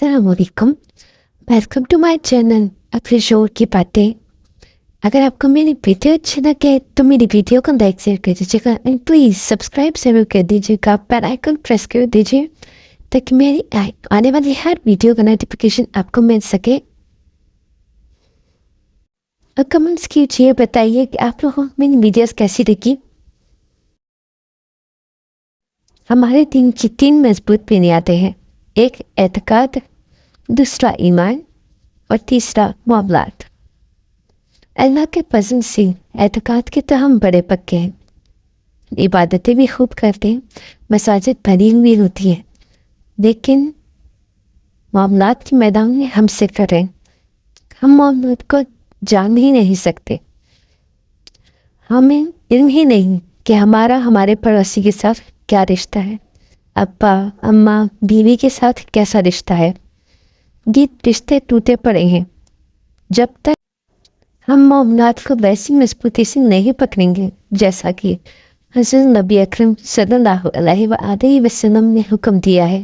السلام علیکم، welcome to my channel اپنے شور کی باتیں۔ اگر آپ کو میری ویڈیو اچھی لگے تو میری ویڈیو کو لائک شیئر کر دیجیے گا اینڈ پلیز سبسکرائب ضرور کر دیجیے گا، بیل آئیکن پریس کر دیجیے تاکہ میری آنے والی ہر ویڈیو کا نوٹیفیکیشن آپ کو مل سکے۔ اور کمنٹس کیجیے، بتائیے کہ آپ لوگوں کو میری ویڈیوز کیسی لگی۔ ہمارے دین کی 3 مضبوط بنیادیں ہیں، ایک اعتقاد، دوسرا ایمان اور تیسرا معاملات۔ اللہ کے فضل سے اعتقاد کے تو ہم بڑے پکے ہیں، عبادتیں بھی خوب کرتے ہیں، مساجد بھری ہوئی ہوتی ہیں، لیکن معاملات کے میدان میں ہم صفر ہیں۔ ہم معاملات کو جان ہی نہیں سکتے، ہمیں علم ہی نہیں کہ ہمارے پڑوسی کے ساتھ کیا رشتہ ہے، ابا اماں بیوی کے ساتھ کیسا رشتہ ہے۔ یہ رشتے ٹوٹے پڑے ہیں۔ جب تک ہم معاملات کو ویسی مضبوطی سے نہیں پکڑیں گے جیسا کہ حضرت نبی اکرم صلی اللہ علیہ وآلہ وسلم نے حکم دیا ہے،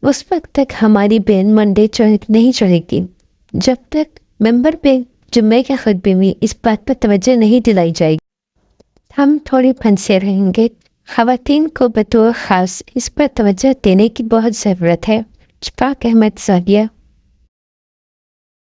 اس وقت تک ہماری بین منڈے نہیں چڑھے گی۔ جب تک ممبر پہ جمعے کے خطبے میں اس بات پر توجہ نہیں دلائی جائے گی، ہم تھوڑی پھنسے رہیں گے۔ خواتین کو بطور خاص اس پر توجہ دینے کی بہت ضرورت ہے۔ پاک احمد زاویہ